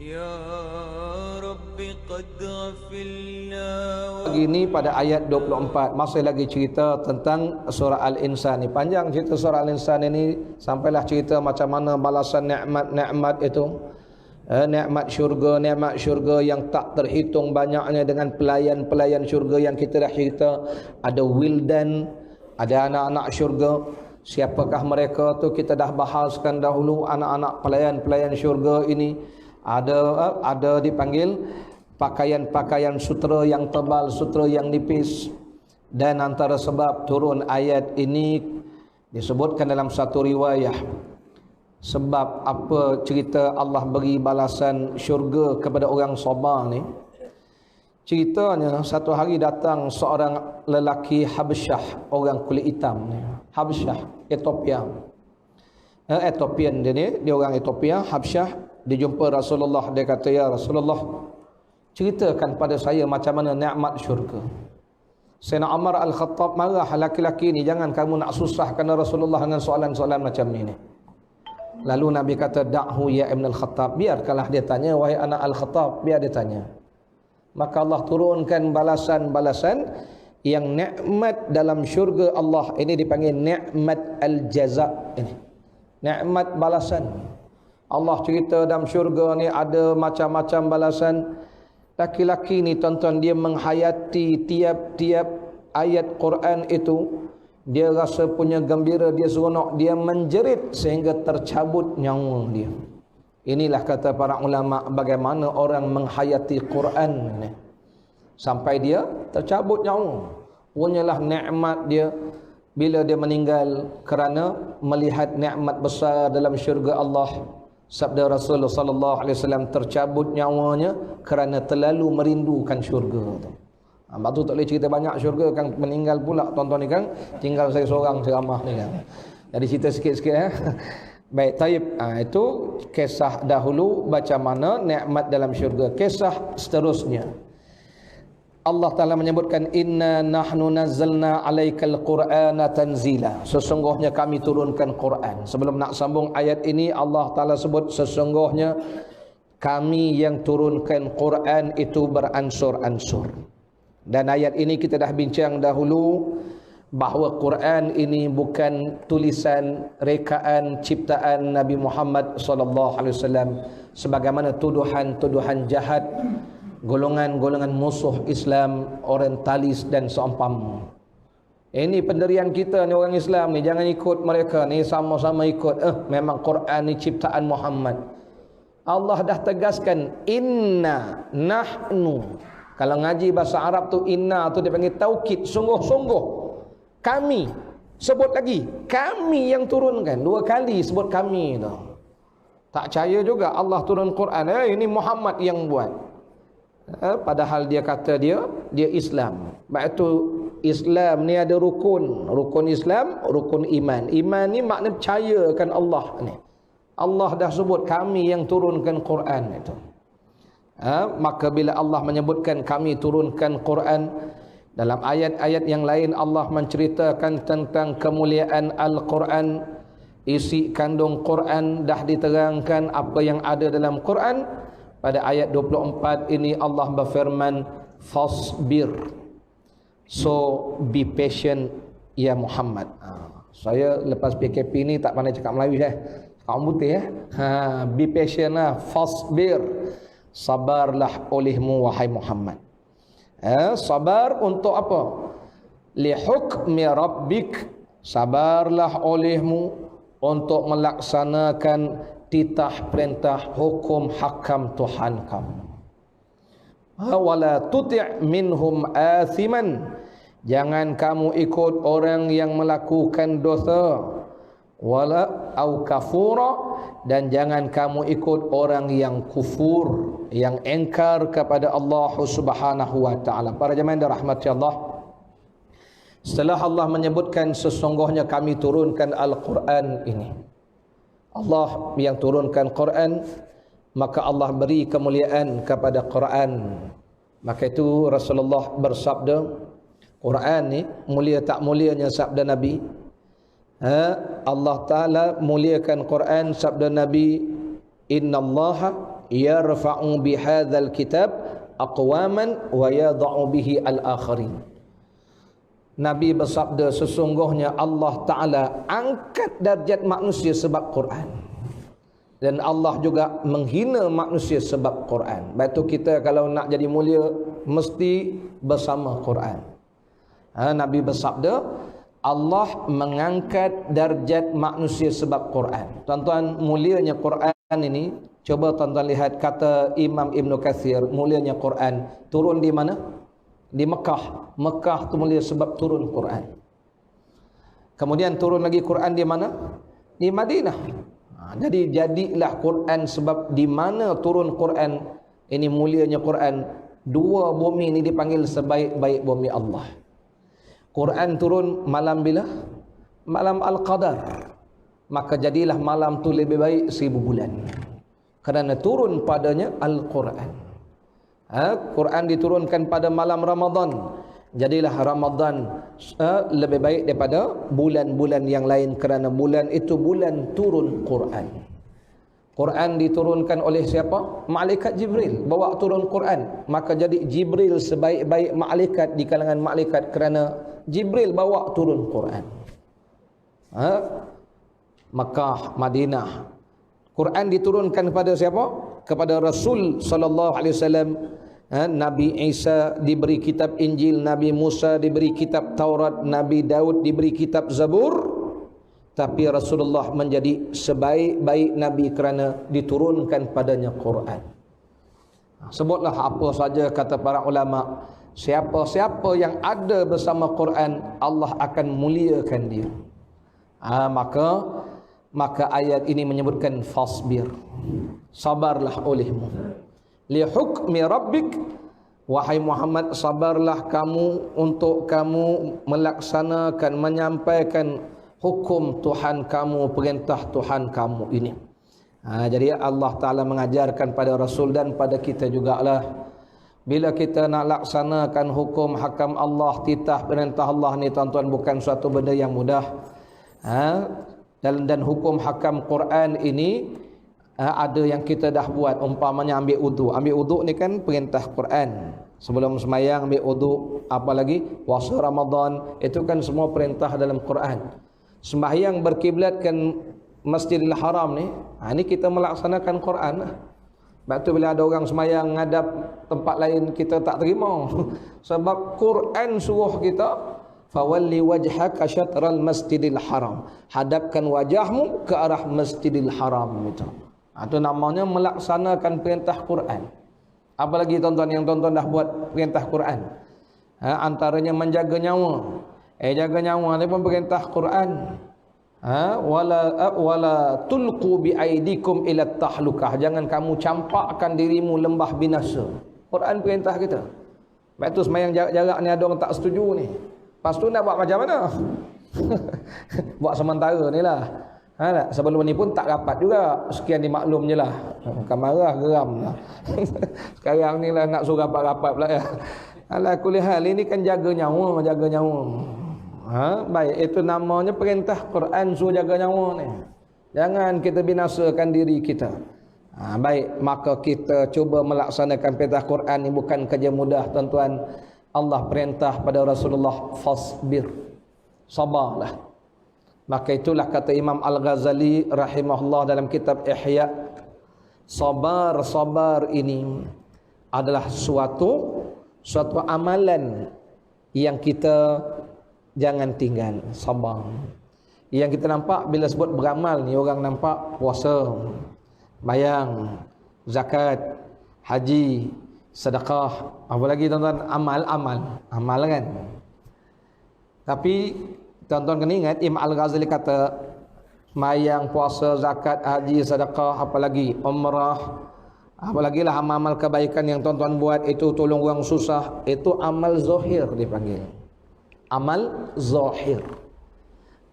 Ya Rabbi qad ghafilna. Begini pada ayat 24 masih lagi cerita tentang surah Al-Insan ni. Panjang cerita surah Al-Insan ini, sampailah cerita macam mana balasan nikmat-nikmat itu. Nikmat syurga yang tak terhitung banyaknya dengan pelayan-pelayan syurga yang kita dah cerita. Ada wildan, ada anak-anak syurga. Siapakah mereka tu kita dah bahaskan dahulu. Anak-anak pelayan-pelayan syurga ini ada dipanggil pakaian-pakaian sutera yang tebal, sutera yang nipis. Dan antara sebab turun ayat ini disebutkan dalam satu riwayah, sebab apa cerita Allah beri balasan syurga kepada orang sabar ni. Ceritanya satu hari datang seorang lelaki Habsyah, orang kulit hitam ni. Habsyah, Ethiopia. Ethiopian dia orang Ethiopia, Habsyah. Dia jumpa Rasulullah, dia kata, "Ya Rasulullah, ceritakan pada saya macam mana nikmat syurga." Sayyidina Umar Al-Khattab marah, "Laki-laki ni jangan kamu nak susahkan Rasulullah dengan soalan-soalan macam ni." Lalu Nabi kata, "Da'hu ya Ibn Al-Khattab, biarkanlah dia tanya, wahai anak Al-Khattab, biar dia tanya." Maka Allah turunkan balasan-balasan yang nikmat dalam syurga Allah ini dipanggil nikmat al-jaza ini. Nikmat balasan. Allah cerita dalam syurga ni ada macam-macam balasan. Laki-laki ni tuan-tuan, dia menghayati tiap-tiap ayat Quran itu. Dia rasa punya gembira, dia seronok, dia menjerit sehingga tercabut nyawa dia. Inilah kata para ulama bagaimana orang menghayati Quran ni sampai dia tercabut nyawa. Punyalah nikmat dia bila dia meninggal kerana melihat nikmat besar dalam syurga Allah. Sabda Rasulullah sallallahu alaihi wasallam, tercabut nyawanya kerana terlalu merindukan syurga tu. Sebab tu tak boleh cerita banyak syurga kan meninggal pula tuan-tuan ni kan. Tinggal saya seorang ceramah ni kan. Jadi cerita sikit-sikit Baik, taib. Itu kisah dahulu macam mana nikmat dalam syurga. Kisah seterusnya, Allah Ta'ala menyebutkan, "Inna nahnu nazzalna alaikal qur'ana tanzila." Sesungguhnya kami turunkan Quran. Sebelum nak sambung ayat ini, Allah Ta'ala sebut sesungguhnya kami yang turunkan Quran itu beransur-ansur. Dan ayat ini kita dah bincang dahulu bahawa Quran ini bukan tulisan rekaan ciptaan Nabi Muhammad sallallahu alaihi wasallam sebagaimana tuduhan-tuduhan jahat golongan-golongan musuh Islam, orientalis dan seumpama. Ini pendirian kita ni orang Islam ni, jangan ikut mereka ni, sama-sama ikut memang Quran ni ciptaan Muhammad. Allah dah tegaskan inna nahnu. Kalau ngaji bahasa Arab tu inna tu dia panggil taukid, sungguh-sungguh. Kami, sebut lagi, kami yang turunkan. Dua kali sebut kami tu. Tak percaya juga Allah turun Quran. Ini Muhammad yang buat. Padahal dia kata dia Islam. Sebab itu Islam ni ada rukun. Rukun Islam, rukun iman. Iman ni makna percayakan Allah ni. Allah dah sebut kami yang turunkan Quran itu. Maka bila Allah menyebutkan kami turunkan Quran, dalam ayat-ayat yang lain Allah menceritakan tentang kemuliaan Al-Quran. Isi kandung Quran dah diterangkan apa yang ada dalam Quran. Pada ayat 24 ini Allah berfirman, "Fasbir." So be patient ya Muhammad. Saya lepas PKP ni tak pandai cakap Melayu Cakap putih be patient lah. Fasbir. Sabarlah olehmu wahai Muhammad. Sabar untuk apa? Li hukmi rabbik. Sabarlah olehmu untuk melaksanakan titah perintah hukum hakam Tuhan kamu. Wala tuti' minhum athiman. Jangan kamu ikut orang yang melakukan dosa. Wala au kafura. Dan jangan kamu ikut orang yang kufur, yang engkar kepada Allah Subhanahu wa taala. Para jemaah yang dirahmati Allah, setelah Allah menyebutkan sesungguhnya kami turunkan Al-Quran ini, Allah yang turunkan Quran, maka Allah beri kemuliaan kepada Quran. Maka itu Rasulullah bersabda, Quran ni mulia tak mulianya sabda Nabi. Allah Ta'ala muliakan Quran, sabda Nabi, innallaha yarfa'u bihadzal kitab aqwaman wa yadh'u bihi al-akharin. Nabi bersabda, sesungguhnya Allah Ta'ala angkat darjat manusia sebab Quran, dan Allah juga menghina manusia sebab Quran. Sebab tu kita kalau nak jadi mulia mesti bersama Quran. Nabi bersabda, Allah mengangkat darjat manusia sebab Quran. Tuan-tuan, mulianya Quran ini, coba tuan-tuan lihat kata Imam Ibn Kathir, mulianya Quran turun di mana? Di Mekah. Mekah tu mulia sebab turun Quran. Kemudian turun lagi Quran di mana? Di Madinah. Jadi jadilah Quran sebab di mana turun Quran, ini mulianya Quran. Dua bumi ini dipanggil sebaik-baik bumi Allah. Quran turun malam bila? Malam Al-Qadar. Maka jadilah malam tu lebih baik 1000 bulan, kerana turun padanya Al-Quran. Quran diturunkan pada malam Ramadan, jadilah Ramadan lebih baik daripada bulan-bulan yang lain, kerana bulan itu bulan turun Quran. Quran diturunkan oleh siapa? Malaikat Jibril bawa turun Quran. Maka jadi Jibril sebaik-baik malaikat di kalangan malaikat, kerana Jibril bawa turun Quran. Mekah, Madinah. Quran diturunkan kepada siapa? Kepada Rasul sallallahu alaihi wasallam. Nabi Isa diberi kitab Injil, Nabi Musa diberi kitab Taurat, Nabi Daud diberi kitab Zabur. Tapi Rasulullah menjadi sebaik-baik Nabi kerana diturunkan padanya Quran. Sebutlah apa saja kata para ulama, siapa-siapa yang ada bersama Quran, Allah akan muliakan dia. Maka ayat ini menyebutkan fasbir, sabarlah olehmu, li hukmi rabbik, wahai Muhammad, sabarlah kamu untuk kamu melaksanakan, menyampaikan hukum Tuhan kamu, perintah Tuhan kamu ini. Jadi Allah Ta'ala mengajarkan pada Rasul dan pada kita jugalah, bila kita nak laksanakan hukum hakam Allah, titah perintah Allah ni tuan-tuan, bukan suatu benda yang mudah. Dan hukum hakam Quran ini ada yang kita dah buat, umpamanya ambil wudu. Ambil wudu ni kan perintah Quran. Sebelum semayang ambil wudu, apa lagi? Puasa Ramadan, itu kan semua perintah dalam Quran. Sembahyang berkiblat kan Masjidil Haram ni, ini kita melaksanakan Quran lah. Sebab tu bila ada orang semayang ngadap tempat lain, kita tak terima. Sebab Quran suruh kita, fawalli wajhaka syatral masjidil haram, hadapkan wajahmu ke arah Masjidil Haram. Itu namanya melaksanakan perintah Quran. Apalagi tuan-tuan yang tuan-tuan dah buat perintah Quran, antaranya menjaga nyawa. Jaga nyawa ni pun perintah Quran. Wala tulqu bi aidikum ila tahlukah, jangan kamu campakkan dirimu lembah binasa. Quran perintah kita. Sebab tu semayang jarak-jarak ni ada orang tak setuju ni. Lepas tu nak buat macam mana? Buat sementara ni lah. Sebelum ni pun tak rapat juga. Sekian dimaklum je lah. Bukan marah, geram lah. Sekarang ni lah nak suruh rapat-rapat pula ya. Ala kulli hal, ini kan jaga nyawa, jaga nyawa. Baik, itu namanya perintah Quran suruh jaga nyawa ni. Jangan kita binasakan diri kita. Baik, maka kita cuba melaksanakan perintah Quran ni, bukan kerja mudah tuan-tuan. Allah perintah pada Rasulullah, fasbir, sabarlah. Maka itulah kata Imam Al-Ghazali rahimahullah dalam kitab Ihya, sabar ini adalah suatu amalan yang kita jangan tinggal. Sabar. Yang kita nampak bila sebut beramal ni, orang nampak puasa, bayang, zakat, haji, sedekah, apa lagi tuan-tuan, amal kan. Tapi tuan-tuan kena ingat, Imam Al-Ghazali kata mayang, puasa, zakat, haji, sedekah, apa lagi umrah, apa lagi lah amal-amal kebaikan yang tuan-tuan buat, itu tolong orang susah, itu amal zahir dipanggil. Amal zahir.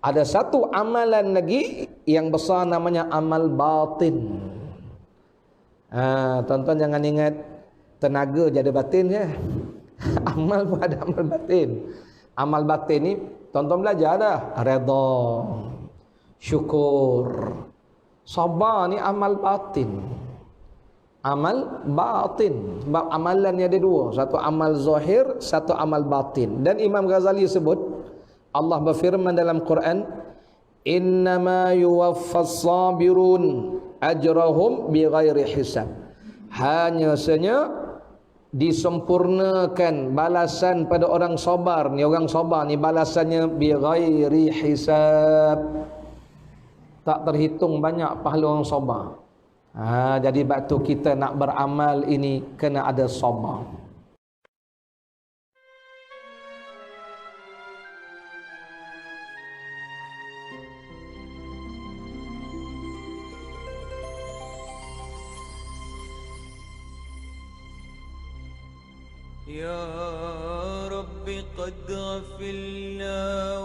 Ada satu amalan lagi yang besar namanya amal batin. Tuan-tuan jangan ingat tenaga jadi batin je. Amal pun ada amal batin. Amal batin ni tuan-tuan belajar dah. Redha, syukur, Sabar ni amal batin. Amal batin. Sebab amalan ni ada dua. Satu amal zahir, satu amal batin. Dan Imam Ghazali sebut, Allah berfirman dalam Quran, innama yuwaffas sabirun ajrahum bighairi hisab. Hanya saja disempurnakan balasan pada orang sabar ni. Orang sabar ni balasannya bighairi hisab. Tak terhitung banyak pahala orang sabar. Jadi waktu kita nak beramal ini kena ada sabar. يا رب قد غفلنا